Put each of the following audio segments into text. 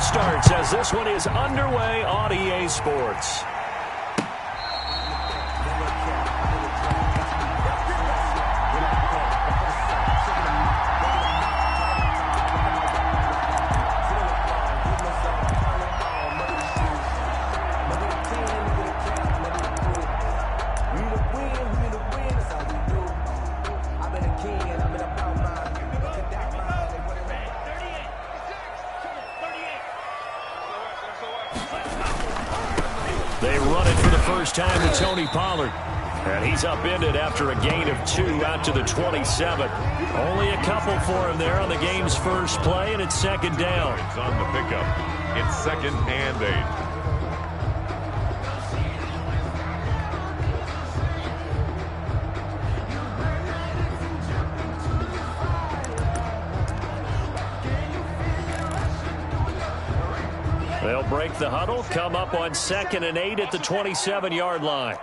starts as this one is underway on EA Sports. They run it for the first time to Tony Pollard. And he's upended after a gain of 2 out to the 27. Only a couple for him there on the game's first play, and it's second down. It's on the pickup. It's 2nd and 8. They'll break the huddle, come up on 2nd and 8 at the 27-yard line.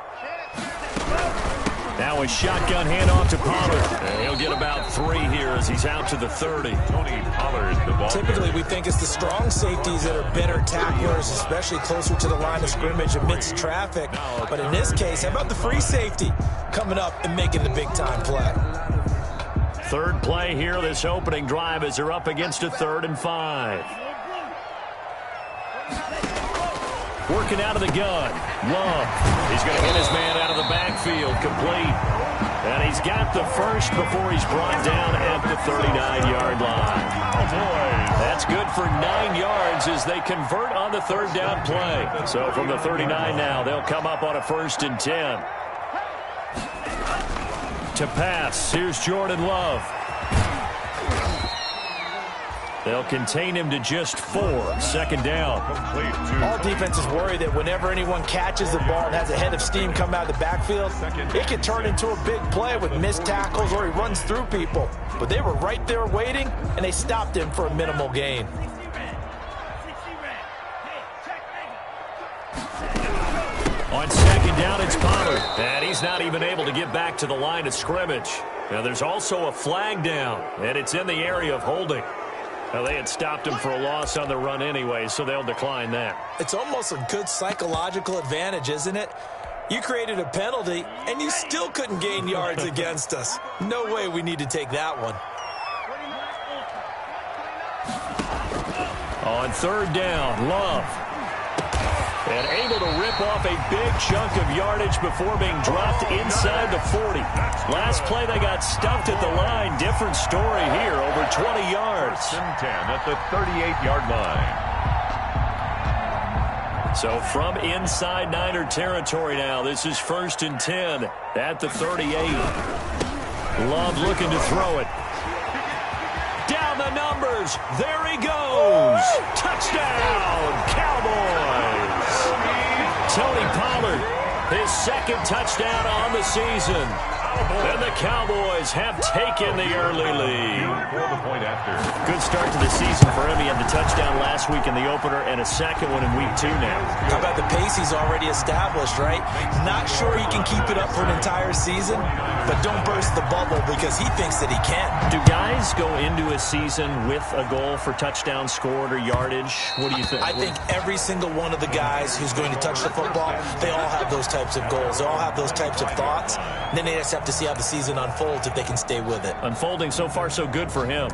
Now a shotgun handoff to Pollard. And he'll get about 3 here as he's out to the 30. Tony Pollard, the ball. Typically, we think it's the strong safeties that are better tacklers, especially closer to the line of scrimmage amidst traffic. But in this case, how about the free safety coming up and making the big-time play? Third play here, this opening drive, as they're up against a 3rd and 5. Working out of the gun. Love. He's going to hit his man out of the backfield. Complete. And he's got the first before he's brought down at the 39-yard line. Oh, boy. That's good for 9 yards as they convert on the 3rd down play. So from the 39 now, they'll come up on a 1st and 10. To pass, here's Jordan Love. They'll contain him to just 4. 2nd down. All defenses worry that whenever anyone catches the ball and has a head of steam come out of the backfield, it can turn into a big play with missed tackles or he runs through people. But they were right there waiting, and they stopped him for a minimal gain. On 2nd down, it's Pollard. And he's not even able to get back to the line of scrimmage. Now, there's also a flag down, and it's in the area of holding. Now, they had stopped him for a loss on the run anyway, so they'll decline that. It's almost a good psychological advantage, isn't it? You created a penalty, and you still couldn't gain yards against us. No way we need to take that one. On 3rd down, Love. And able to rip off a big chunk of yardage before being dropped inside the 40. Last play, they got stuffed at the line. Different story here, over 20 yards. 1st and 10 at the 38-yard line. So from inside Niner territory now, this is 1st and 10 at the 38. Love looking to throw it. Down the numbers. There he goes. Touchdown, Cowboys. Tony Pollard, his 2nd touchdown on the season. And the Cowboys have taken the early lead. For the point after. Good start to the season for him. He had the touchdown last week in the opener and a 2nd one in week 2 now. How about the pace he's already established, right? Not sure he can keep it up for an entire season, but don't burst the bubble because he thinks that he can. Do guys go into a season with a goal for touchdown scored or yardage? What do you think? I think every single one of the guys who's going to touch the football, they all have those types of goals. They all have those types of thoughts. And then they just have to see how the season unfolds if they can stay with it. Unfolding so far so good for him.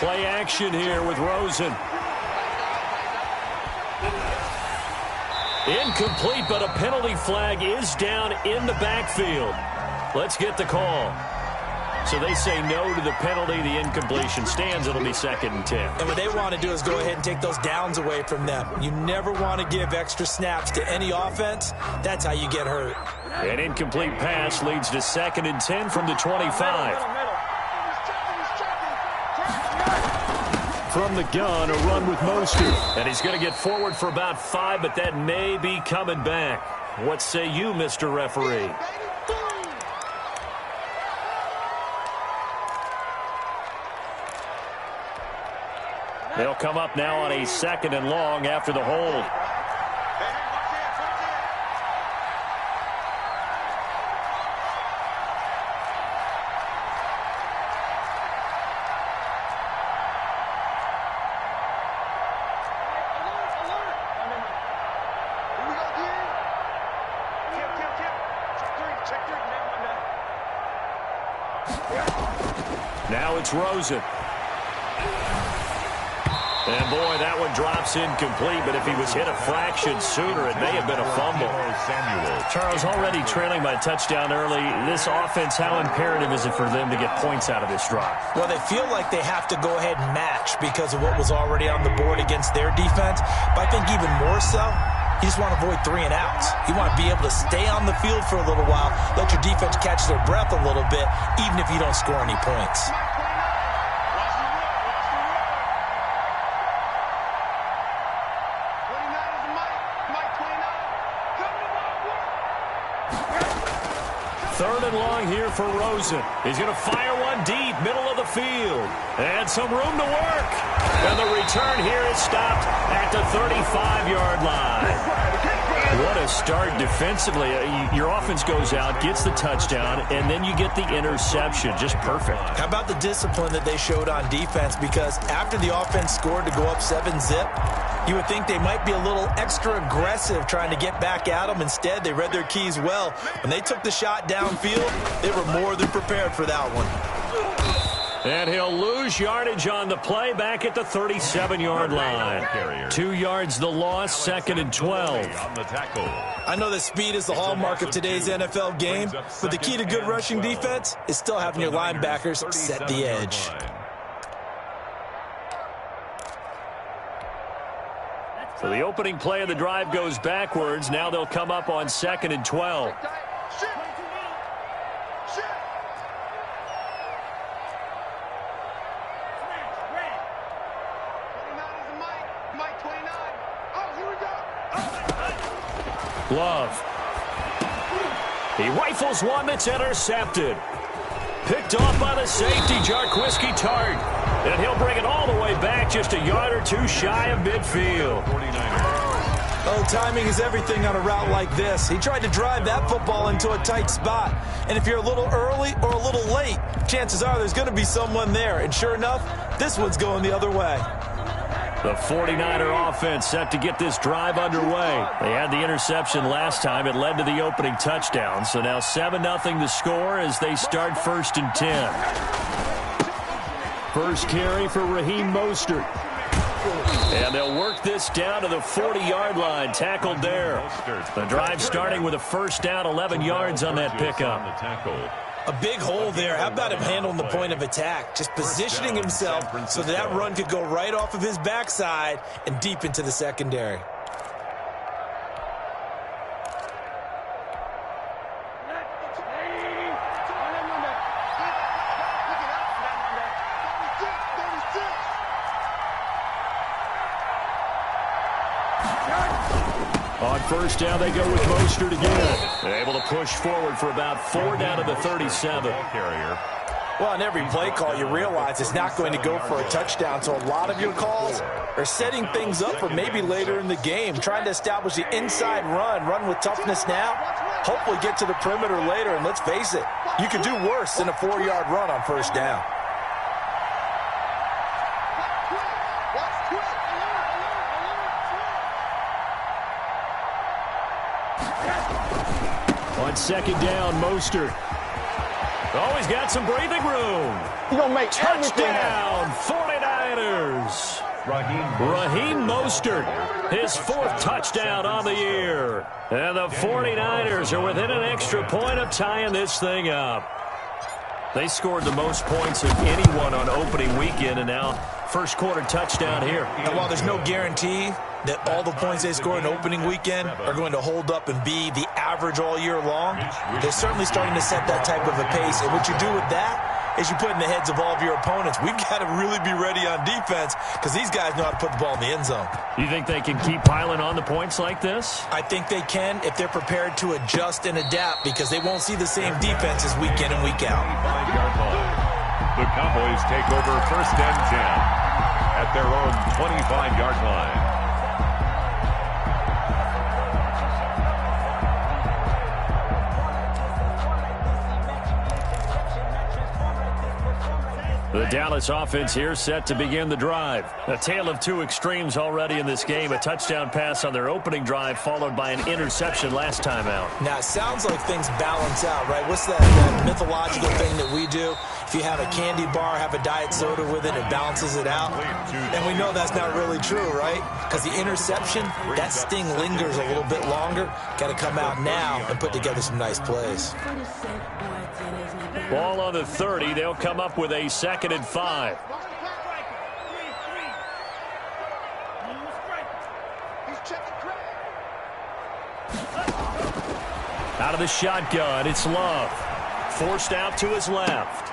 Play action here with Rosen. Incomplete, but a penalty flag is down in the backfield. Let's get the call. So they say no to the penalty. The incompletion stands. It'll be 2nd and 10. And what they want to do is go ahead and take those downs away from them. You never want to give extra snaps to any offense. That's how you get hurt. An incomplete pass leads to 2nd and 10 from the 25. from the gun, a run with Mostert. And he's going to get forward for about 5, but that may be coming back. What say you, Mr. Referee? They'll come up now on a 2nd and long after the hold. Now it's Rosen. And, boy, that one drops incomplete, but if he was hit a fraction sooner, it may have been a fumble. Charles, already trailing by a touchdown early. This offense, how imperative is it for them to get points out of this drive? Well, they feel like they have to go ahead and match because of what was already on the board against their defense. But I think even more so, you just want to avoid 3 and outs. You want to be able to stay on the field for a little while, let your defense catch their breath a little bit, even if you don't score any points. Third and long here for Rosen. He's going to fire one deep, middle of the field. And some room to work. And the return here is stopped at the 35-yard line. What a start defensively. Your offense goes out, gets the touchdown, and then you get the interception. Just perfect. How about the discipline that they showed on defense? Because after the offense scored to go up 7-zip, you would think they might be a little extra aggressive trying to get back at them. Instead, they read their keys well. When they took the shot downfield, they were more than prepared for that one. And he'll lose yardage on the play back at the 37-yard line. 2 yards the loss, 2nd and 12. I know that speed is the hallmark of today's NFL game, but the key to good rushing defense is still having your linebackers set the edge. So the opening play of the drive goes backwards. Now they'll come up on 2nd and 12. Love. He rifles one that's intercepted. Picked off by the safety, Jarquiski Tart. And he'll bring it all the way back just a yard or 2 shy of midfield. Oh, timing is everything on a route like this. He tried to drive that football into a tight spot. And if you're a little early or a little late, chances are there's going to be someone there. And sure enough, this one's going the other way. The 49er offense set to get this drive underway. They had the interception last time. It led to the opening touchdown. So now 7-0 the score as they start 1st and 10. First carry for Raheem Mostert. And they'll work this down to the 40-yard line. Tackled there. The drive starting with a first down, 11 yards on that pickup. A big hole there. How about him handling the point of attack? Just positioning himself so that run could go right off of his backside and deep into the secondary. On first down, they go with Mostert again. They're able to push forward for about 4 down to the 37. Well, on every play call, you realize it's not going to go for a touchdown, so a lot of your calls are setting things up for maybe later in the game, trying to establish the inside run with toughness now, hopefully get to the perimeter later, and let's face it, you could do worse than a 4-yard run on first down. On second down, Mostert. Oh, he's got some breathing room. He's going to make touchdown, 49ers. Raheem Mostert, his 4th touchdown on the year. And the 49ers are within an extra point of tying this thing up. They scored the most points of anyone on opening weekend, and now first quarter touchdown here. And while there's no guarantee that all the points they score in opening weekend are going to hold up and be the average all year long, they're certainly starting to set that type of a pace. And what you do with that is you put in the heads of all of your opponents. We've got to really be ready on defense because these guys know how to put the ball in the end zone. You think they can keep piling on the points like this? I think they can if they're prepared to adjust and adapt because they won't see the same defenses week in and week out. The Cowboys take over 1st and 10 at their own 25-yard line. The Dallas offense here set to begin the drive. A tale of two extremes already in this game. A touchdown pass on their opening drive followed by an interception last time out. Now, it sounds like things balance out, right? What's that mythological thing that we do? If you have a candy bar, have a diet soda with it, it balances it out. And we know that's not really true, right? Because the interception, that sting lingers a little bit longer. Got to come out now and put together some nice plays. Ball on the 30. They'll come up with a 2nd and 5. Out of the shotgun, it's Love. Forced out to his left.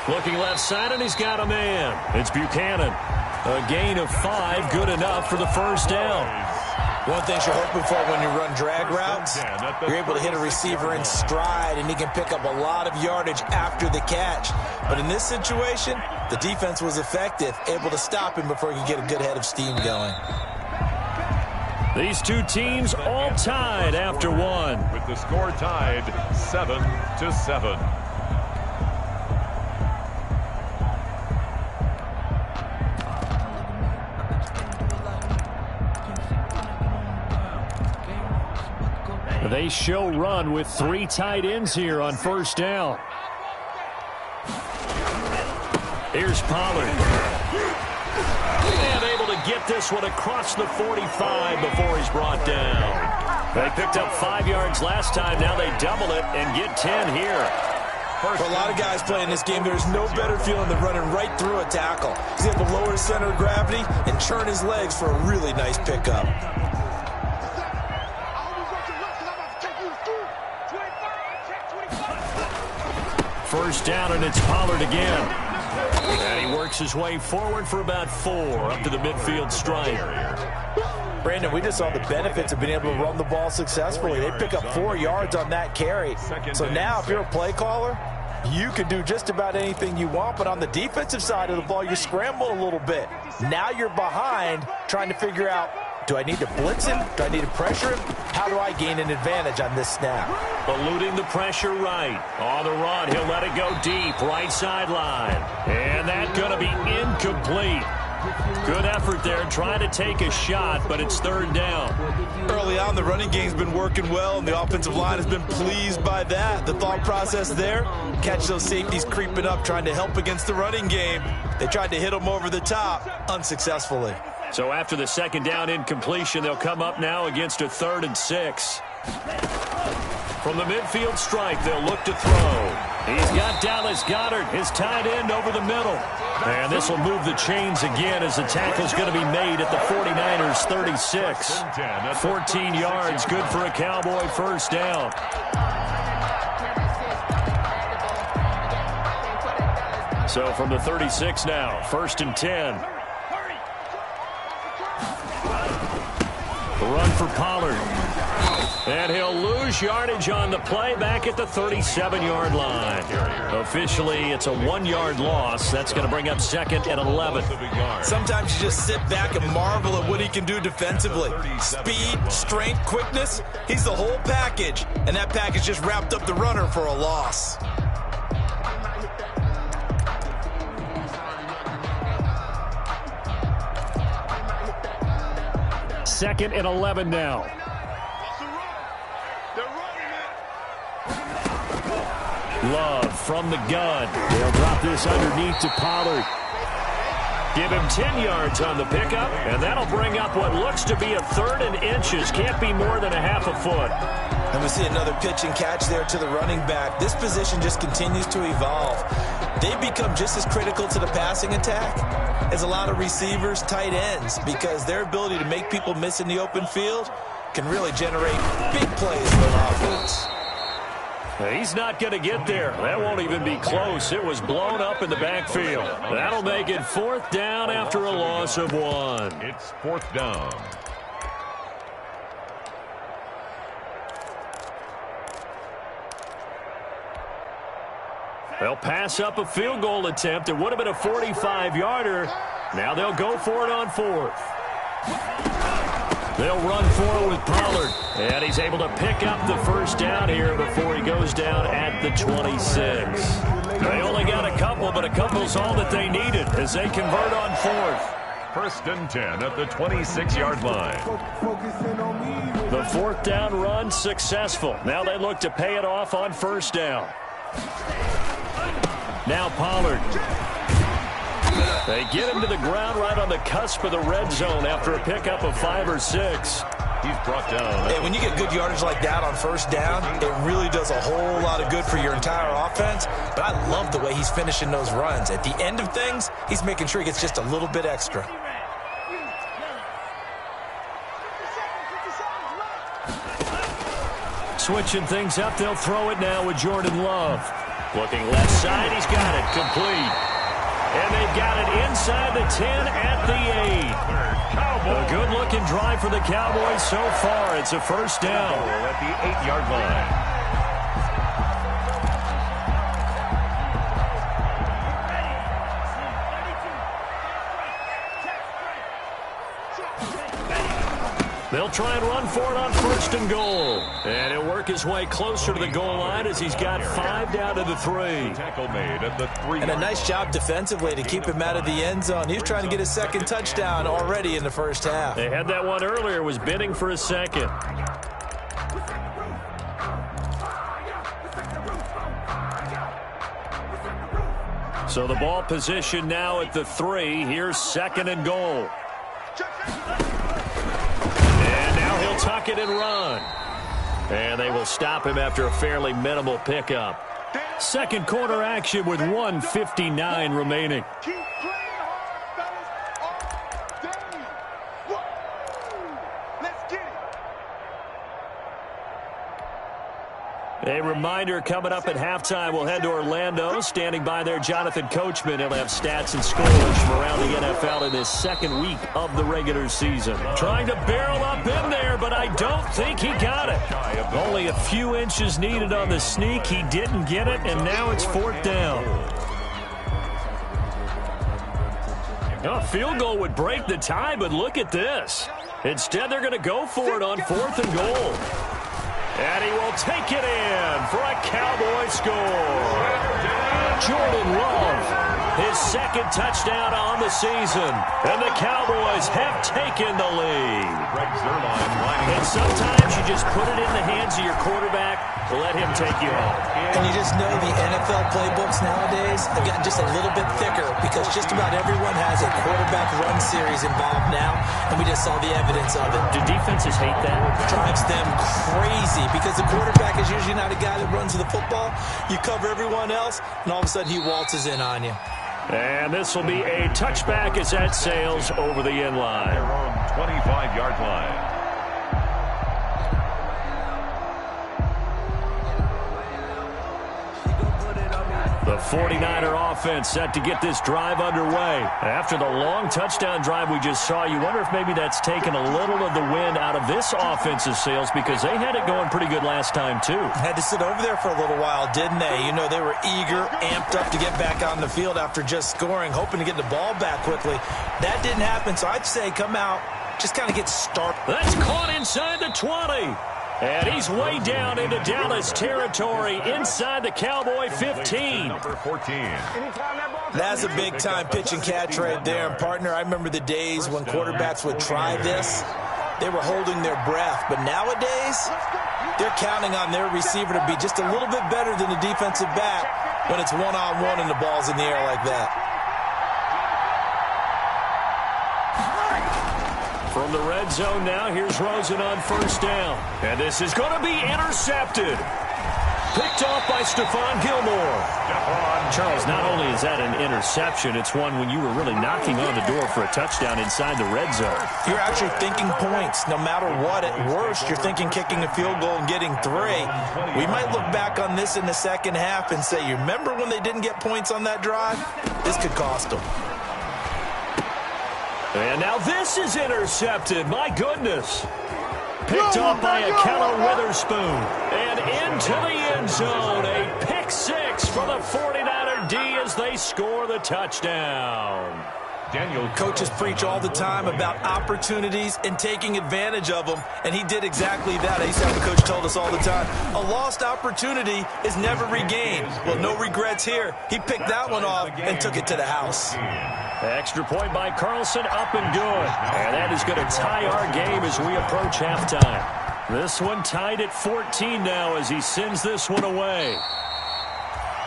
Looking left side, and he's got a man. It's Buchanan. A gain of 5, good enough for the first down. One thing you're hoping for when you run drag routes, you're able to hit a receiver in stride, and he can pick up a lot of yardage after the catch. But in this situation, the defense was effective, able to stop him before he could get a good head of steam going. These two teams all tied after one. With the score tied 7-7. They show run with 3 tight ends here on 1st down. Here's Pollard. And able to get this one across the 45 before he's brought down. They picked up 5 yards last time. Now they double it and get 10 here. For a lot of guys playing this game, there's no better feeling than running right through a tackle. He's able to lower his center of gravity and churn his legs for a really nice pickup. First down, and it's Pollard again. And he works his way forward for about 4 up to the midfield stripe. Brandon, we just saw the benefits of being able to run the ball successfully. They pick up 4 yards on that carry. So now if you're a play caller, you can do just about anything you want. But on the defensive side of the ball, you scramble a little bit. Now you're behind trying to figure out, do I need to blitz him? Do I need to pressure him? How do I gain an advantage on this snap? Eluding the pressure right. On the run, he'll let it go deep. Right sideline. And that's going to be incomplete. Good effort there, trying to take a shot, but it's 3rd down. Early on, the running game's been working well, and the offensive line has been pleased by that. The thought process there, catch those safeties creeping up, trying to help against the running game. They tried to hit them over the top, unsuccessfully. So after the 2nd down incompletion, they'll come up now against a 3rd and 6. From the midfield stripe, they'll look to throw. He's got Dallas Goedert, his tight end, over the middle. And this will move the chains again as the tackle's going to be made at the 49ers 36. 14 yards, good for a Cowboy first down. So from the 36 now, 1st and 10. Run for Pollard. And he'll lose yardage on the play back at the 37-yard line. Officially, it's a 1-yard loss. That's going to bring up 2nd and 11. Sometimes you just sit back and marvel at what he can do defensively. Speed, strength, quickness, he's the whole package. And that package just wrapped up the runner for a loss. Second and 11 now. Love from the gun. They'll drop this underneath to Pollard. Give him 10 yards on the pickup, and that'll bring up what looks to be a 3rd and inches. Can't be more than a half a foot. And we see another pitch and catch there to the running back. This position just continues to evolve. They become just as critical to the passing attack as a lot of receivers, tight ends, because their ability to make people miss in the open field can really generate big plays for an offense. He's not going to get there. That won't even be close. It was blown up in the backfield. That'll make it 4th down after a loss of 1. It's 4th down. They'll pass up a field goal attempt. It would have been a 45-yarder. Now they'll go for it on 4th. They'll run for it with Pollard. And he's able to pick up the 1st down here before he goes down at the 26. They only got a couple, but a couple's all that they needed as they convert on 4th. 1st and 10 at the 26-yard line. The 4th down run successful. Now they look to pay it off on 1st down. Now Pollard. They get him to the ground right on the cusp of the red zone after a pickup of 5 or 6. He's brought down. Hey, when you get good yardage like that on 1st down, it really does a whole lot of good for your entire offense. But I love the way he's finishing those runs. At the end of things, he's making sure he gets just a little bit extra. Switching things up, they'll throw it now with Jordan Love. Looking left side, he's got it complete. And they've got it inside the 10 at the 8. A good-looking drive for the Cowboys so far. It's a 1st down. At the 8-yard line. They'll try and run for it on 1st and goal. And he'll work his way closer to the goal line as he's got 5 down to the 3. Tackle made at the 3. And a nice job defensively to keep him out of the end zone. He was trying to get his 2nd touchdown already in the 1st half. They had that one earlier, was bidding for a 2nd. So the ball position now at the 3. Here's 2nd and goal. He'll tuck it and run. And they will stop him after a fairly minimal pickup. 2nd quarter action with 1:59 remaining. A reminder coming up at halftime, we'll head to Orlando. Standing by there, Jonathan Coachman. He'll have stats and scores from around the NFL in this 2nd week of the regular season. Trying to barrel up in there, but I don't think he got it. Only a few inches needed on the sneak. He didn't get it, and now it's 4th down. A field goal would break the tie, but look at this. Instead, they're going to go for it on 4th and goal. And he will take it in for a Cowboy score. Jordan Love, his 2nd touchdown on the season. And the Cowboys have taken the lead. And sometimes you just put it in the hands of your quarterback, let him take you home. And you just know the NFL playbooks nowadays have gotten just a little bit thicker because just about everyone has a quarterback run series involved now, and we just saw the evidence of it. Do defenses hate that? It drives them crazy because the quarterback is usually not a guy that runs the football. You cover everyone else, and all of a sudden he waltzes in on you. And this will be a touchback as that sails over the end line. Their own 25-yard line. The 49er offense set to get this drive underway. After the long touchdown drive we just saw, you wonder if maybe that's taken a little of the wind out of this offensive sails because they had it going pretty good last time, too. Had to sit over there for a little while, didn't they? You know, they were eager, amped up to get back on the field after just scoring, hoping to get the ball back quickly. That didn't happen, so I'd say come out, just kind of get started. That's caught inside the 20. And he's way down into Dallas territory inside the Cowboy 15. Number 14. That's a big-time pitch and catch right there. And, partner, I remember the days when quarterbacks would try this. They were holding their breath. But nowadays, they're counting on their receiver to be just a little bit better than the defensive back when it's one-on-one and the ball's in the air like that. From the red zone now, here's Rosen on 1st down. And this is going to be intercepted. Picked off by Stephon Gilmore. Charles, not only is that an interception, it's one when you were really knocking on the door for a touchdown inside the red zone. You're actually thinking points. No matter what, at worst, you're thinking kicking a field goal and getting 3. We might look back on this in the second half and say, you remember when they didn't get points on that drive? This could cost them. And now this is intercepted. My goodness. Picked off by Akello Witherspoon. And into the end zone. A pick 6 for the 49er D as they score the touchdown. Coaches preach all the time about opportunities and taking advantage of them, and he did exactly that. I used to have a coach told us all the time, a lost opportunity is never regained. Well, no regrets here. He picked that one off and took it to the house. Extra point by Carlson, up and good. And that is going to tie our game as we approach halftime. This one tied at 14 now as he sends this one away.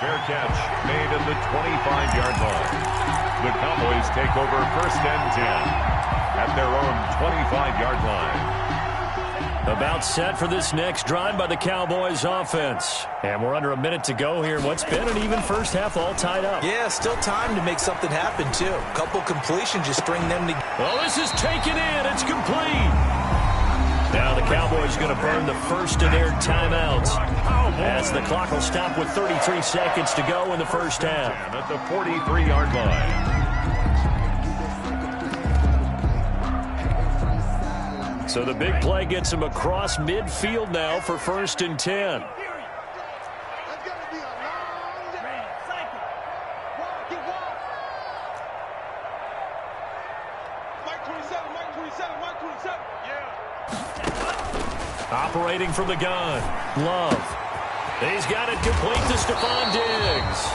Fair catch made at the 25-yard line. The Cowboys take over first and 10 at their own 25-yard line. About set for this next drive by the Cowboys offense. And we're under a minute to go here. What's been an even first half all tied up. Yeah, still time to make something happen, too. A couple completions, just string them together. Oh, this is taken in. It's complete. Now the Cowboys going to burn the first of their timeouts as the clock will stop with 33 seconds to go in the first half. At the 43-yard line. So the big play gets him across midfield now for first and 10. Operating from the gun. Love. He's got it complete to Stephon Diggs.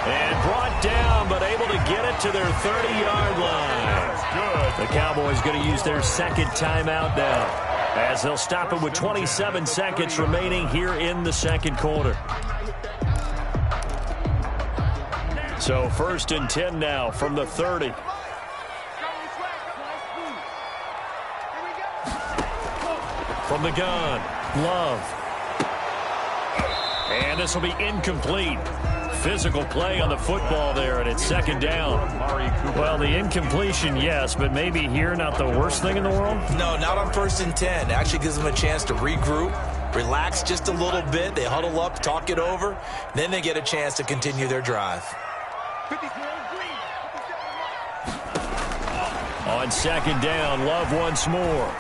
And brought down, but able to get it to their 30-yard line. Good. The Cowboys going to use their second timeout now, as they'll stop it with 27 seconds remaining here in the second quarter. So first and 10 now from the 30. From the gun, Love. And this will be incomplete. Physical play on the football there, and it's second down. Well, the incompletion, yes, but maybe here not the worst thing in the world? No, not on first and 10. It actually gives them a chance to regroup, relax just a little bit. They huddle up, talk it over. Then they get a chance to continue their drive. On second down, Love once more.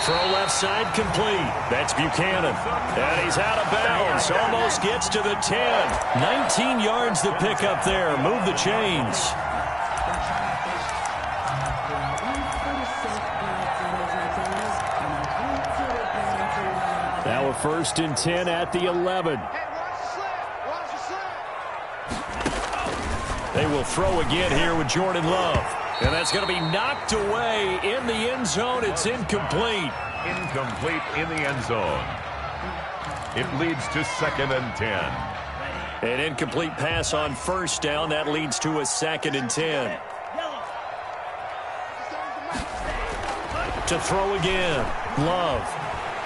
Throw left side complete. That's Buchanan. And he's out of bounds. Almost gets to the 10. 19 yards to pick up there. Move the chains. Now a first and 10 at the 11. They will throw again here with Jordan Love. And that's going to be knocked away in the end zone. It's incomplete. Incomplete in the end zone. It leads to second and 10. An incomplete pass on first down. That leads to a second and 10. To throw again. Love.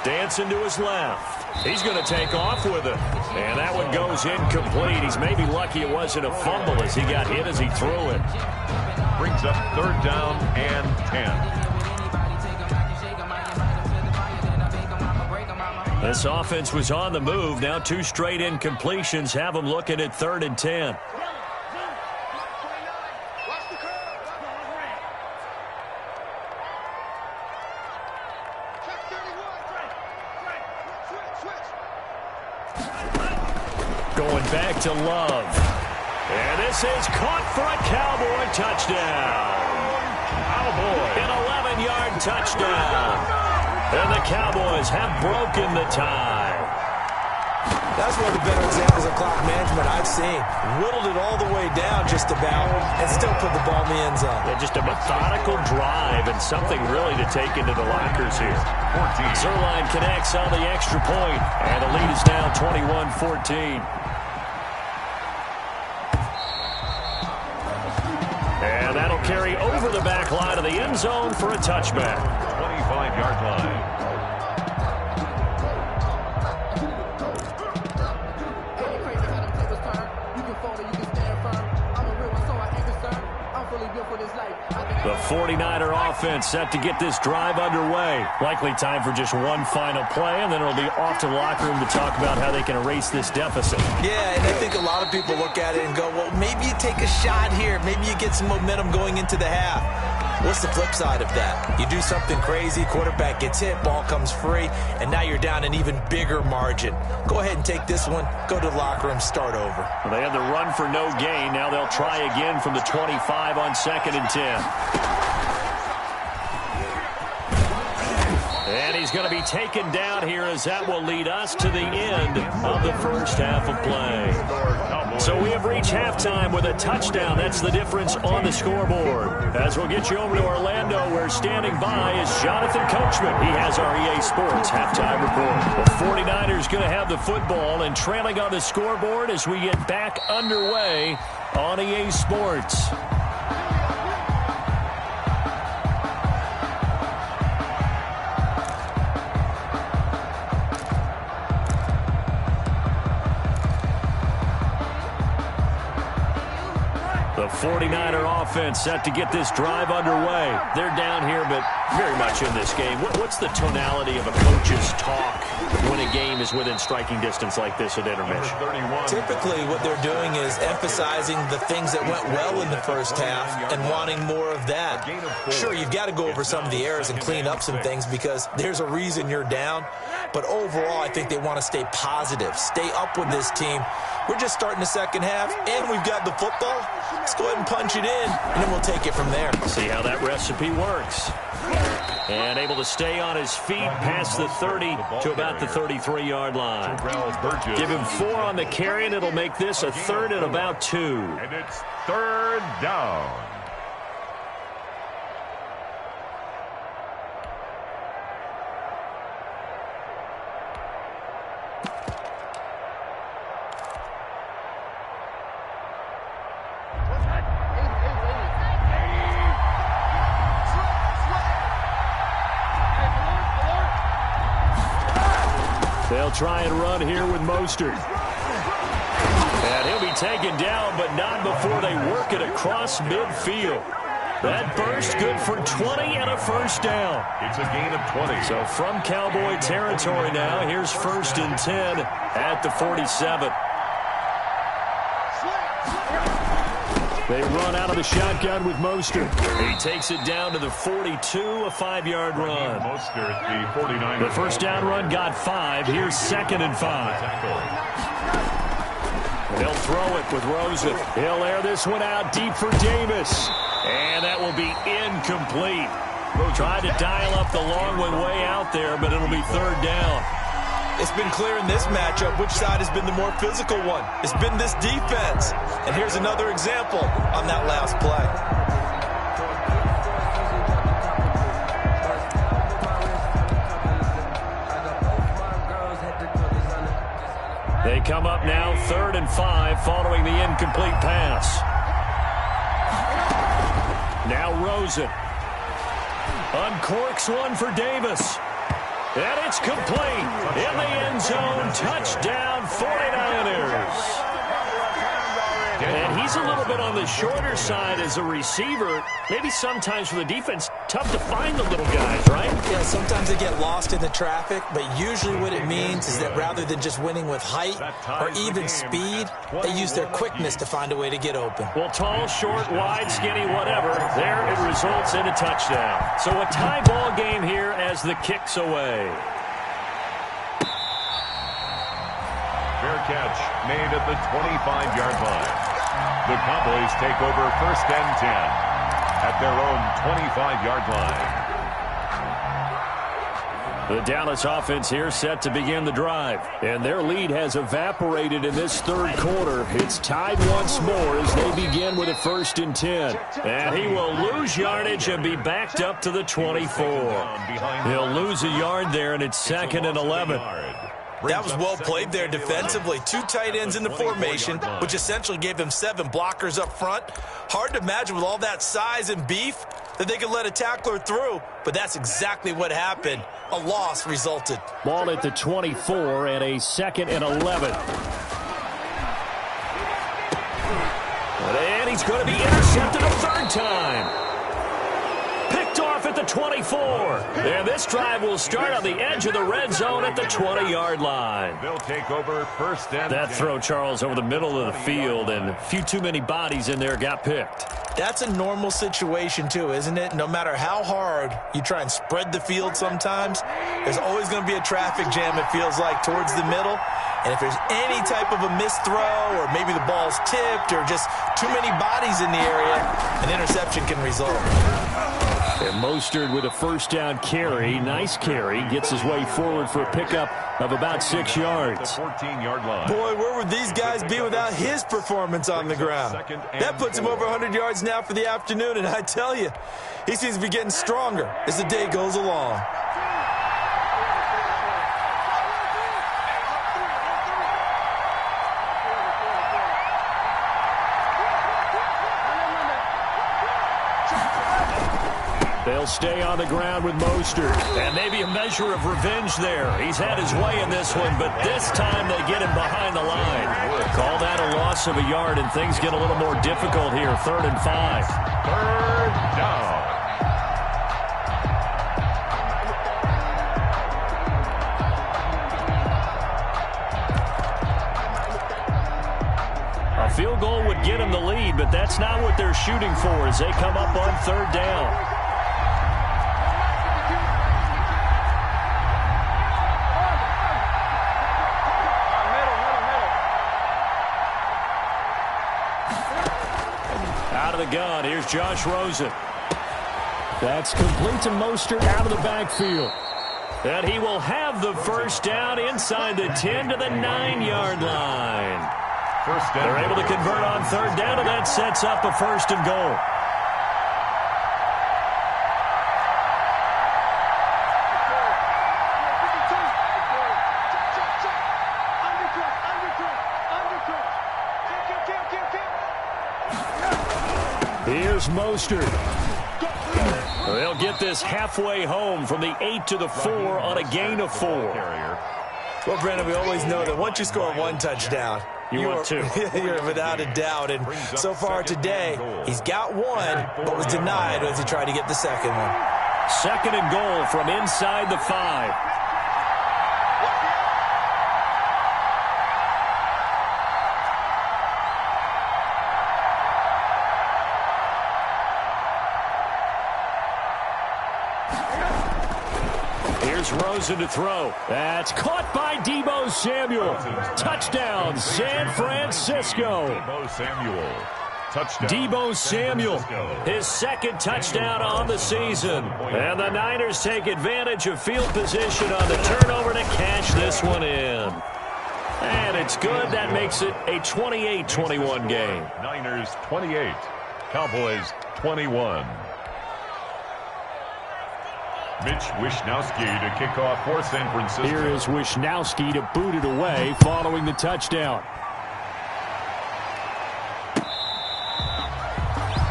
Dancing to his left. He's going to take off with it. And that one goes incomplete. He's maybe lucky it wasn't a fumble as he got hit as he threw it. Brings up third down and 10. This offense was on the move. Now 2 straight incompletions have them looking at third and 10. Going back to Love. And this is caught for a Cowboy touchdown. Cowboy. An 11-yard touchdown. And the Cowboys have broken the tie. That's one of the better examples of clock management I've seen. Whittled it all the way down just about and still put the ball in the end zone. Yeah, just a methodical drive and something really to take into the lockers here. Zerline connects on the extra point, and the lead is now 21-14. And that'll carry over the back line of the end zone for a touchback. 25-yard line. 49er offense set to get this drive underway. Likely time for just one final play, and then it'll be off to the locker room to talk about how they can erase this deficit. Yeah, and I think a lot of people look at it and go, well, maybe you take a shot here. Maybe you get some momentum going into the half. What's the flip side of that? You do something crazy, quarterback gets hit, ball comes free, and now you're down an even bigger margin. Go ahead and take this one, go to the locker room, start over. Well, they had the run for no gain. Now they'll try again from the 25 on 2nd and 10. And he's going to be taken down here as that will lead us to the end of the first half of play. So we have reached halftime with a touchdown. That's the difference on the scoreboard. As we'll get you over to Orlando, where standing by is Jonathan Coachman. He has our EA Sports halftime report. The 49ers going to have the football and trailing on the scoreboard as we get back underway on EA Sports. The 49er offense set to get this drive underway. They're down here, but very much in this game. What's the tonality of a coach's talk when a game is within striking distance like this at intermission? Typically, what they're doing is emphasizing the things that went well in the first half and wanting more of that. Sure, you've got to go over some of the errors and clean up some things because there's a reason you're down. But overall, I think they want to stay positive, stay up with this team. We're just starting the second half, and we've got the football. Let's go ahead and punch it in, and then we'll take it from there. See how that recipe works. And able to stay on his feet past the 30 to about the 33-yard line. Give him 4 on the carry, and it'll make this a 3rd and about 2. And it's 3rd down. They'll try and run here with Mostert. And he'll be taken down, but not before they work it across midfield. That burst good for 20 and a first down. It's a gain of 20. So from Cowboy territory now, here's 1st and 10 at the 47. They run out of the shotgun with Mostert. He takes it down to the 42, a 5-yard run. Mostert, the 49ers. The first down run got 5. Here's 2nd and 5. They'll throw it with Rosen. He'll air this one out deep for Davis. And that will be incomplete. Tried to dial up the long one way out there, but it'll be 3rd down. It's been clear in this matchup which side has been the more physical one. It's been this defense. And here's another example on that last play. They come up now 3rd and 5 following the incomplete pass. Now Rosen. Uncorks one for Davis. And it's complete. In the end zone, touchdown 49ers. And he's a little bit on the shorter side as a receiver. Maybe sometimes for the defense, tough to find the little guys, right? Yeah, sometimes they get lost in the traffic, but usually what it means is that rather than just winning with height or even speed, they use their quickness to find a way to get open. Well, tall, short, wide, skinny, whatever, there it results in a touchdown. So a tie ball game here as the kick's away. Fair catch made at the 25-yard line. The Cowboys take over 1st and 10 at their own 25-yard line. The Dallas offense here set to begin the drive. And their lead has evaporated in this 3rd quarter. It's tied once more as they begin with a 1st and 10. And he will lose yardage and be backed up to the 24. He'll lose a yard there, and it's 2nd and 11. That was well played there defensively. 2 tight ends in the formation, which essentially gave them 7 blockers up front. Hard to imagine with all that size and beef that they could let a tackler through, but that's exactly what happened. A loss resulted. Ball at the 24 and a 2nd and 11. And he's going to be intercepted a 3rd time. picked off at the 24. And this drive will start on the edge of the red zone at the 20-yard line. They'll take over first and That throw, Charles, over the middle of the field, and a few too many bodies in there got picked. That's a normal situation, too, isn't it? No matter how hard you try and spread the field sometimes, there's always going to be a traffic jam, it feels like, towards the middle. And if there's any type of a missed throw or maybe the ball's tipped or just too many bodies in the area, an interception can result. And Mostert with a first down carry. Nice carry. Gets his way forward for a pickup of about 6 yards. 14-yard line. Boy, where would these guys be without his performance on the ground? That puts him over 100 yards now for the afternoon, and I tell you, he seems to be getting stronger as the day goes along. They'll stay on the ground with Mostert. And maybe a measure of revenge there. He's had his way in this one, but this time they get him behind the line. Call that a loss of a yard, and things get a little more difficult here. 3rd and 5. Third down. A field goal would get them the lead, but that's not what they're shooting for as they come up on 3rd down. The gun. Here's Josh Rosen. That's complete to Mostert out of the backfield. And he will have the first down inside the 10 to the 9-yard line. They're able to convert on 3rd down, and that sets up a 1st and goal. Here's Mostert. They'll get this halfway home from the 8 to the 4 on a gain of 4. Well, Brandon, we always know that once you score 1 touchdown, you want 2. You're without a doubt. And so far today, he's got 1, but was denied as he tried to get the second one. 2nd and goal from inside the 5. Rosen to throw. That's caught by Deebo Samuel. Touchdown, San Francisco. Deebo Samuel. Touchdown. Deebo Samuel, his 2nd touchdown on the season. And the Niners take advantage of field position on the turnover to cash this one in. And it's good. That makes it a 28-21 game. Niners 28. Cowboys 21. Mitch Wishnowsky to kick off for San Francisco. Here is Wishnowsky to boot it away following the touchdown.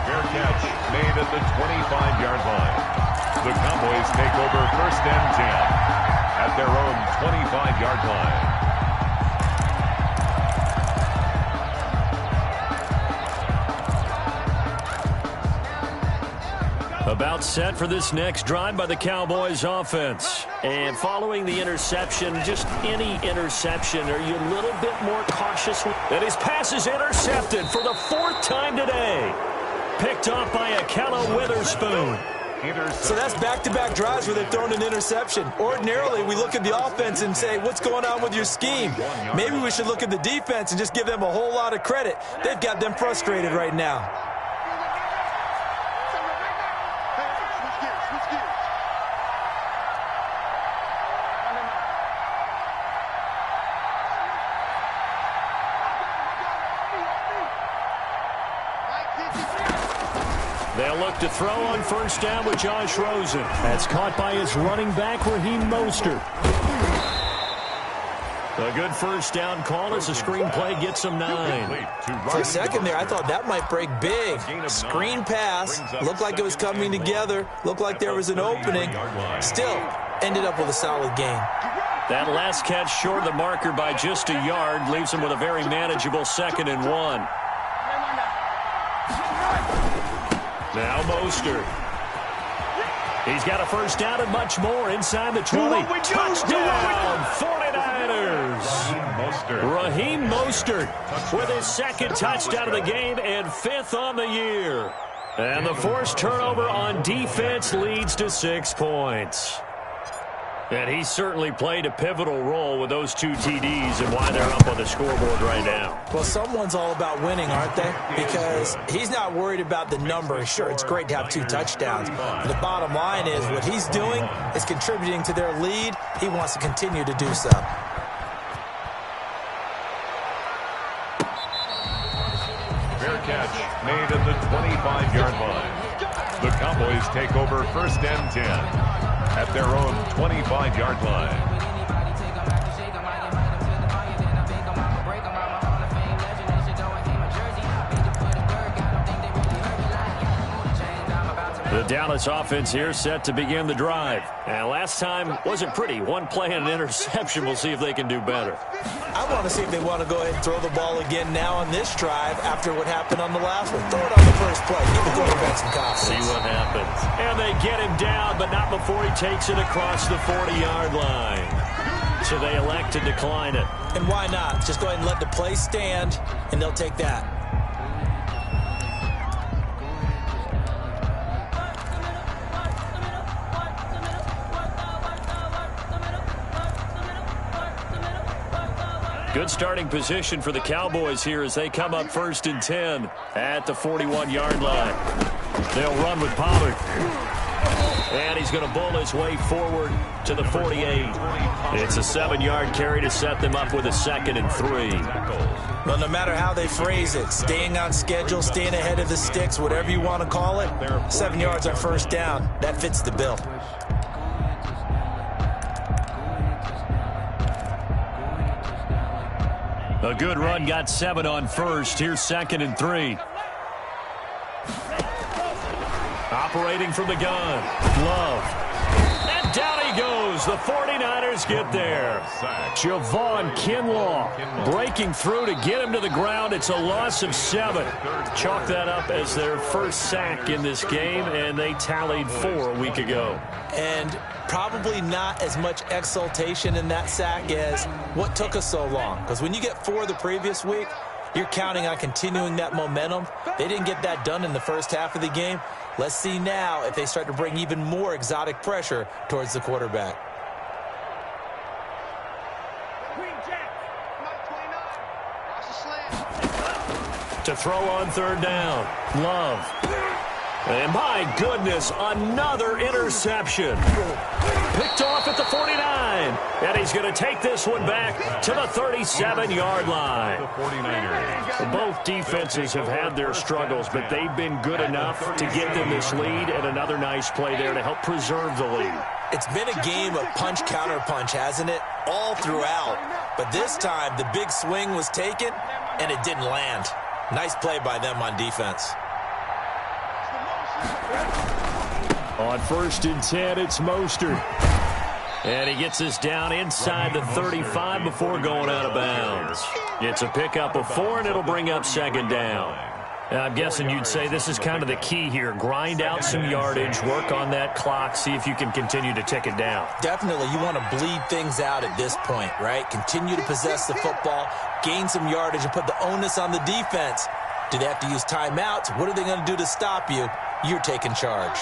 Fair catch made at the 25-yard line. The Cowboys take over 1st and 10 at their own 25-yard line. About set for this next drive by the Cowboys offense. And following the interception, just any interception, are you a little bit more cautious? And his pass is intercepted for the 4th time today. Picked off by Akello Witherspoon. So that's back-to-back drives where they've thrown an interception. Ordinarily, we look at the offense and say, what's going on with your scheme? Maybe we should look at the defense and just give them a whole lot of credit. They've got them frustrated right now. They'll look to throw on 1st down with Josh Rosen. That's caught by his running back, Raheem Mostert. A good 1st down call as the screen play gets him 9. For a second there, I thought that might break big. Screen pass. Looked like it was coming together. Looked like there was an opening. Still, ended up with a solid gain. That last catch short of the marker by just a yard leaves him with a very manageable 2nd and 1. Now Mostert. He's got a first down and much more inside the 20. Touchdown, 49ers. Raheem Mostert with his second touchdown of the game and 5th on the year. And the forced turnover on defense leads to 6 points. And he certainly played a pivotal role with those 2 TDs and why they're up on the scoreboard right now. Well, someone's all about winning, aren't they? Because he's not worried about the number. Sure, it's great to have 2 touchdowns. But the bottom line is what he's doing is contributing to their lead. He wants to continue to do so. Fair catch made at the 25-yard line. The Cowboys take over 1st and 10 at their own 25-yard line. The Dallas offense here set to begin the drive. And last time wasn't pretty. 1 play and an interception. We'll see if they can do better. I want to see if they want to go ahead and throw the ball again now on this drive after what happened on the last one. Throw it on the first play. Give the quarterback some confidence. See what happens. And they get him down, but not before he takes it across the 40-yard line. So they elect to decline it. And why not? Just go ahead and let the play stand, and they'll take that. Good starting position for the Cowboys here as they come up 1st and 10 at the 41-yard line. They'll run with Pollard. And he's going to bull his way forward to the 48. It's a 7-yard carry to set them up with a 2nd and 3. Well, no matter how they phrase it, staying on schedule, staying ahead of the sticks, whatever you want to call it, 7 yards on 1st down, that fits the bill. A good run got 7 on 1st. Here's 2nd and 3. Operating from the gun. Love. And down he goes. The 49ers get there. Javon Kinlaw breaking through to get him to the ground. It's a loss of 7. Chalk that up as their first sack in this game, and they tallied 4 a week ago. And probably not as much exultation in that sack as what took us so long. Because when you get 4 the previous week, you're counting on continuing that momentum. They didn't get that done in the first half of the game. Let's see now if they start to bring even more exotic pressure towards the quarterback. To throw on 3rd down. Love. And my goodness, another interception. Picked off at the 49. And he's going to take this one back to the 37-yard line. The 49ers. Both defenses have had their struggles, but they've been good enough to get them this lead, and another nice play there to help preserve the lead. It's been a game of punch-counter-punch, hasn't it? All throughout. But this time, the big swing was taken, and it didn't land. Nice play by them on defense. On 1st and 10, it's Mostert. And he gets us down inside the 35 before going out of bounds. It's a pickup of 4, and it'll bring up 2nd down. I'm guessing you'd say this is kind of the key here. Grind out some yardage, work on that clock, see if you can continue to tick it down. Definitely, you want to bleed things out at this point, right? Continue to possess the football, gain some yardage, and put the onus on the defense. Do they have to use timeouts? What are they going to do to stop you? You're taking charge.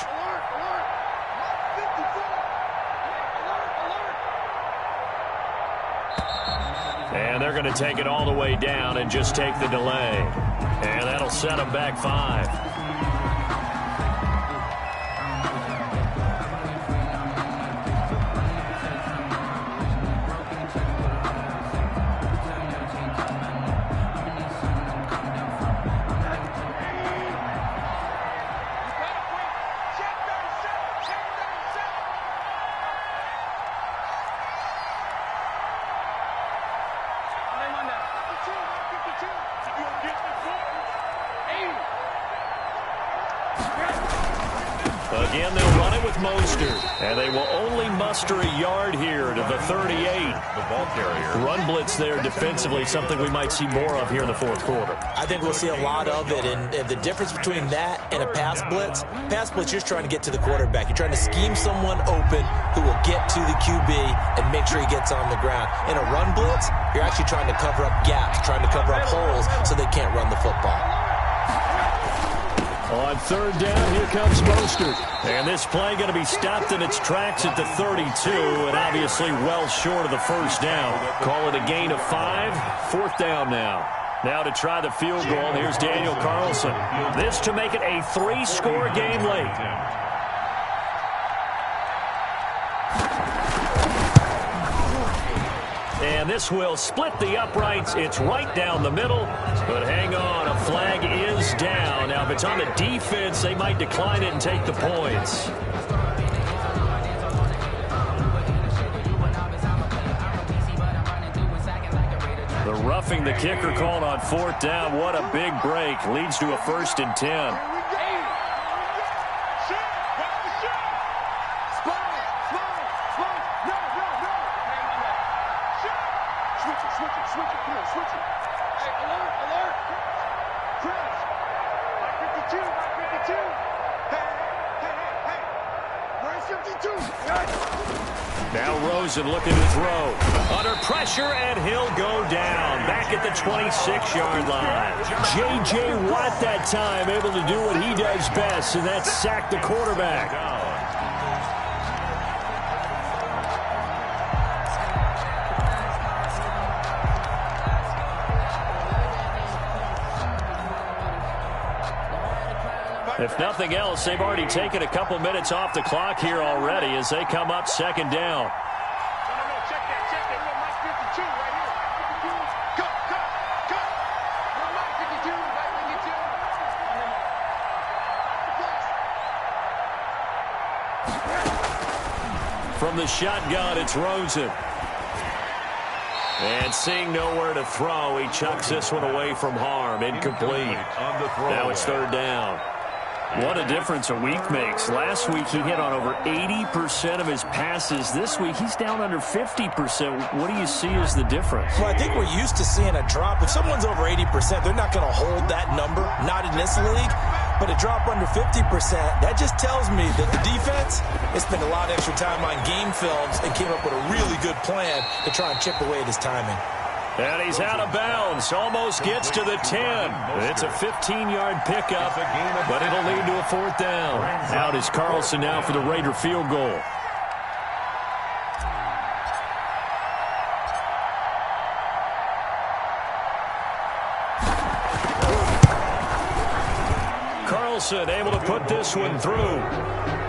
And they're going to take it all the way down and just take the delay. And that'll set them back 5. Again, they'll run it with Mostert. And they will only muster a yard here to the 38. The ball carrier. Run blitz there defensively, something we might see more of here in the fourth quarter. I think we'll see a lot of it, and the difference between that and a pass blitz, you're trying to get to the quarterback. You're trying to scheme someone open who will get to the QB and make sure he gets on the ground. In a run blitz, you're actually trying to cover up gaps, trying to cover up holes so they can't run the football. On third down, here comes Mostert. And this play going to be stopped in its tracks at the 32, and obviously well short of the first down. Call it a gain of 5. Fourth down now. Now to try the field goal, here's Daniel Carlson. This to make it a 3-score game late. And this will split the uprights. It's right down the middle. But hang on, a flag is down. Now, if it's on the defense, they might decline it and take the points. The roughing the kicker called on fourth down. What a big break. Leads to a 1st and 10. Now Rosen looking to throw. Under pressure, and he'll go down. Back at the 26-yard line. J.J. Watt that time able to do what he does best, and that's sack the quarterback. If nothing else, they've already taken a couple minutes off the clock here already as they come up second down. From the shotgun, it's Rosen. And seeing nowhere to throw, he chucks this one away from harm. Incomplete. Now it's third down. What a difference a week makes. Last week he hit on over 80% of his passes. This week he's down under 50%. What do you see as the difference? Well, I think we're used to seeing a drop. If someone's over 80%, they're not going to hold that number. Not in this league. But a drop under 50%, that just tells me that the defense has spent a lot of extra time on game films and came up with a really good plan to try and chip away at his timing. And he's out of bounds. Almost gets to the 10. It's a 15-yard pickup, but it'll lead to a fourth down. Out is Carlson now for the Raider field goal. Carlson able to put this one through.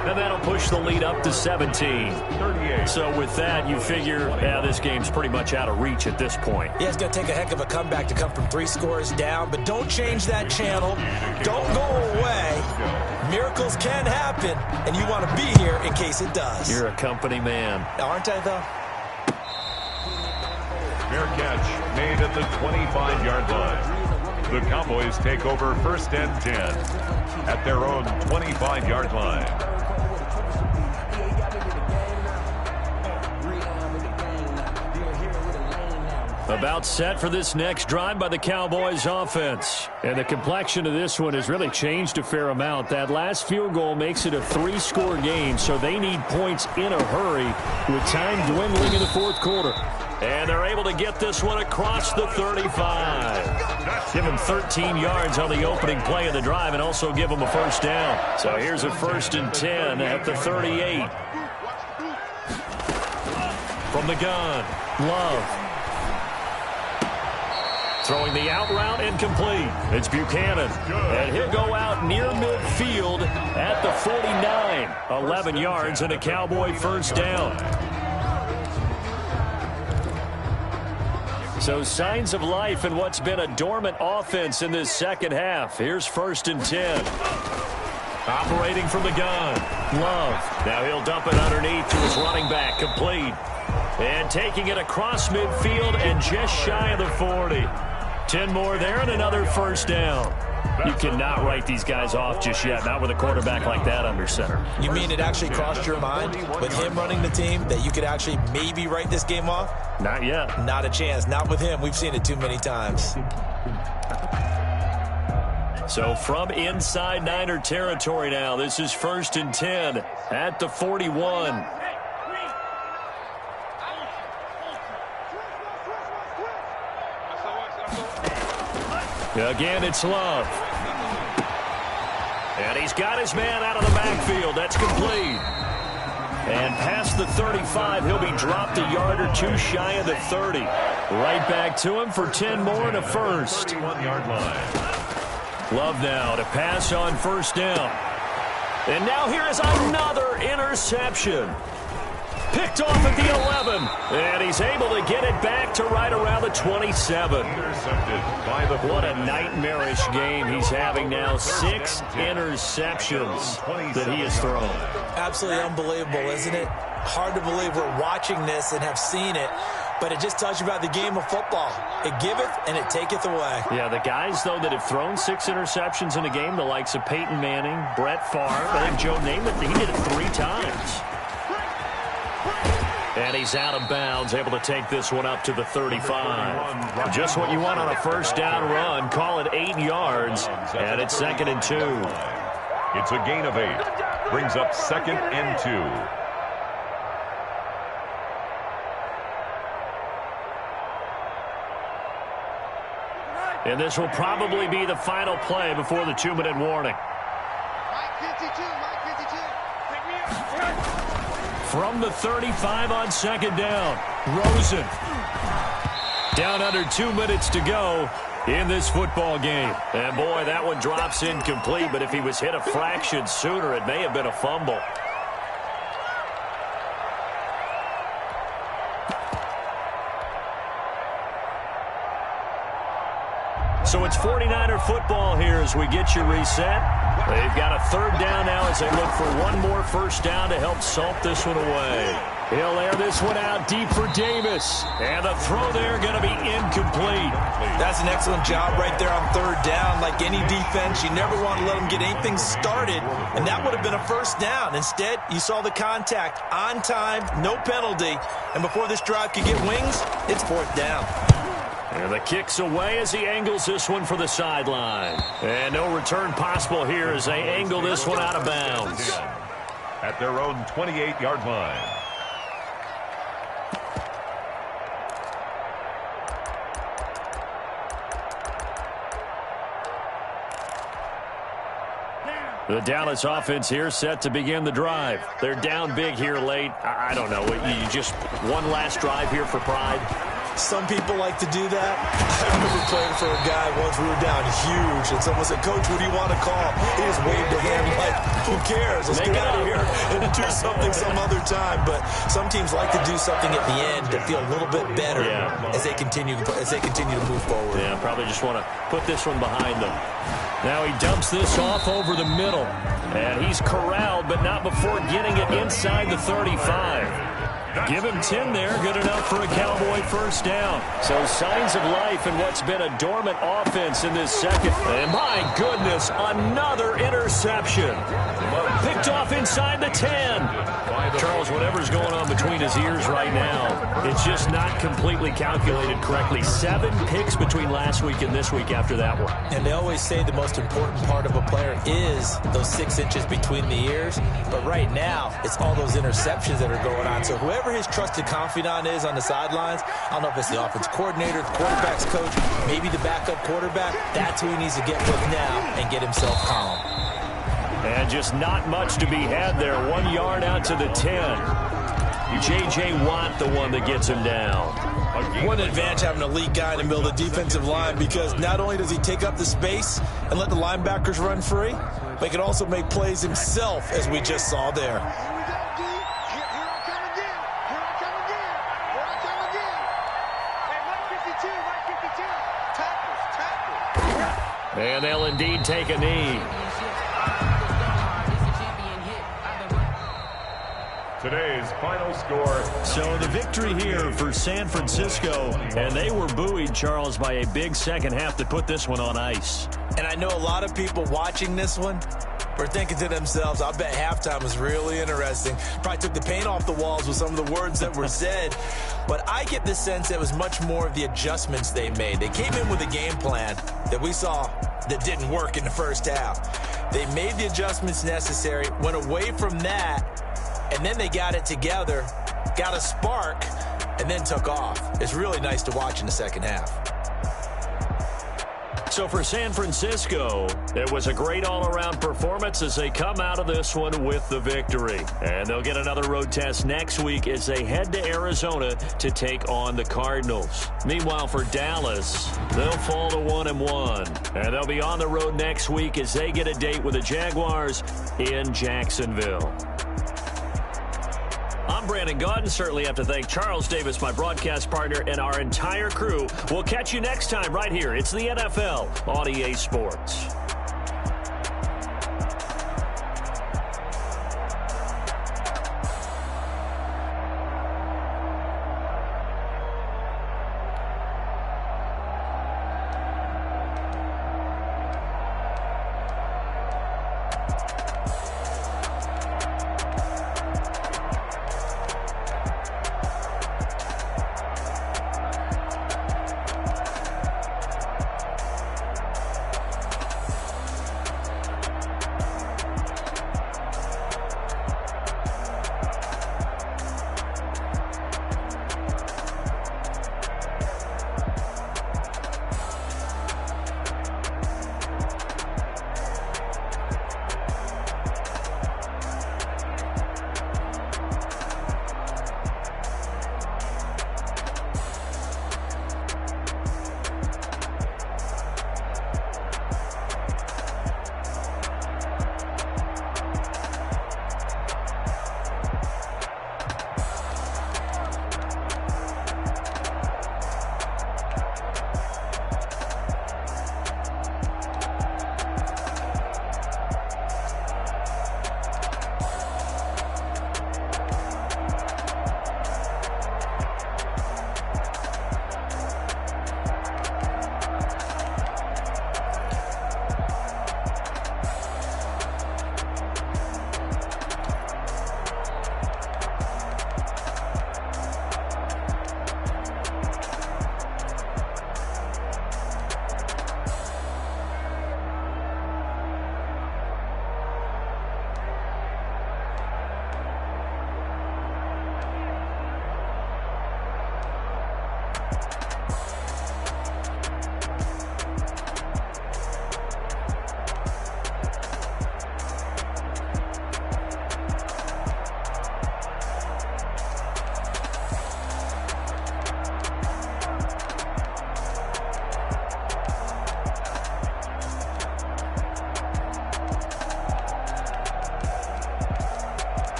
And that'll push the lead up to 17. 38. So with that, you figure, this game's pretty much out of reach at this point. Yeah, it's going to take a heck of a comeback to come from 3 scores down, but don't change that channel. Don't go away. Miracles can happen, and you want to be here in case it does. You're a company man. Aren't I, though? Fair catch made at the 25-yard line. The Cowboys take over 1st and 10 at their own 25-yard line. About set for this next drive by the Cowboys offense. And the complexion of this one has really changed a fair amount. That last field goal makes it a 3-score game, so they need points in a hurry with time dwindling in the fourth quarter. And they're able to get this one across the 35. Give them 13 yards on the opening play of the drive and also give them a first down. So here's a 1st and 10 at the 38. From the gun, Love. Throwing the out route incomplete. It's Buchanan. And he'll go out near midfield at the 49. 11 yards and a Cowboy first down. So signs of life in what's been a dormant offense in this second half. Here's 1st and 10. Operating from the gun. Love. Now he'll dump it underneath to his running back. Complete. And taking it across midfield and just shy of the 40. 10 more there and another first down. You cannot write these guys off just yet, not with a quarterback like that under center. You mean it actually crossed your mind with him running the team that you could actually maybe write this game off? Not yet. Not a chance. Not with him. We've seen it too many times. So from inside Niner territory now, this is 1st and 10 at the 41. Again, it's Love. And he's got his man out of the backfield. That's complete. And past the 35, he'll be dropped a yard or two shy of the 30. Right back to him for 10 more and a first. 31-yard line. Love now to pass on 1st down. And now here is another interception. Picked off at the 11. And he's able to get it back to right around the 27. Intercepted by the What a nightmarish game he's having now. 6 interceptions that he has thrown. Absolutely unbelievable, isn't it? Hard to believe we're watching this and have seen it. But it just tells you about the game of football. It giveth and it taketh away. Yeah, the guys, though, that have thrown 6 interceptions in a game, the likes of Peyton Manning, Brett Favre, I think Joe Namath, he did it 3 times. And he's out of bounds, able to take this one up to the 35. Just what you want on a 1st down run. Call it 8 yards, and it's 2nd and 2. It's a gain of 8. Brings up 2nd and 2. And this will probably be the final play before the 2-minute warning. From the 35 on 2nd down, Rosen. Down under 2 minutes to go in this football game. And boy, that one drops incomplete, but if he was hit a fraction sooner, it may have been a fumble. So it's 49er football here as we get you reset. They've got a 3rd down now as they look for one more 1st down to help salt this one away. He'll air this one out deep for Davis. And the throw there going to be incomplete. That's an excellent job right there on 3rd down. Like any defense, you never want to let them get anything started. And that would have been a 1st down. Instead, you saw the contact on time, no penalty. And before this drive could get wings, it's 4th down. And the kick's away as he angles this one for the sideline. And no return possible here as they angle this one out of bounds. At their own 28-yard line. The Dallas offense here set to begin the drive. They're down big here late. I don't know. You just one last drive here for pride. Some people like to do that. I remember playing for a guy once. We were down huge, and someone said, "Coach, what do you want to call?" He just waved a hand like, "Who cares? Let's get out of here and do something some other time." But some teams like to do something at the end to feel a little bit better as they continue to move forward. Yeah, probably just want to put this one behind them. Now he dumps this off over the middle, and he's corralled, but not before getting it inside the 35. Give him 10 there, good enough for a Cowboy 1st down. So signs of life in what's been a dormant offense in this second. And my goodness, another interception. Picked off inside the 10. Charles, whatever's going on between his ears right now, it's just not completely calculated correctly. 7 picks between last week and this week after that one. And they always say the most important part of a player is those 6 inches between the ears. But right now, it's all those interceptions that are going on. So whoever his trusted confidant is on the sidelines, I don't know if it's the offense coordinator, the quarterback's coach, maybe the backup quarterback, that's who he needs to get with now and get himself calm. And just not much to be had there. 1 yard out to the 10. J.J. Watt, the one that gets him down. What an advantage having an elite guy in the middle of the defensive line, because not only does he take up the space and let the linebackers run free, but he can also make plays himself, as we just saw there. And they'll indeed take a knee. Today's final score. So the victory here for San Francisco, and they were buoyed, Charles, by a big second half to put this one on ice. And I know a lot of people watching this one were thinking to themselves, I bet halftime was really interesting. Probably took the paint off the walls with some of the words that were said. But I get the sense that it was much more of the adjustments they made. They came in with a game plan that we saw that didn't work in the first half. They made the adjustments necessary, went away from that, and then they got it together, got a spark, and then took off. It's really nice to watch in the second half. So for San Francisco, it was a great all-around performance as they come out of this one with the victory. And they'll get another road test next week as they head to Arizona to take on the Cardinals. Meanwhile, for Dallas, they'll fall to 1-1. And they'll be on the road next week as they get a date with the Jaguars in Jacksonville. I'm Brandon Gaudin. Certainly have to thank Charles Davis, my broadcast partner, and our entire crew. We'll catch you next time right here. It's the NFL on EA Sports.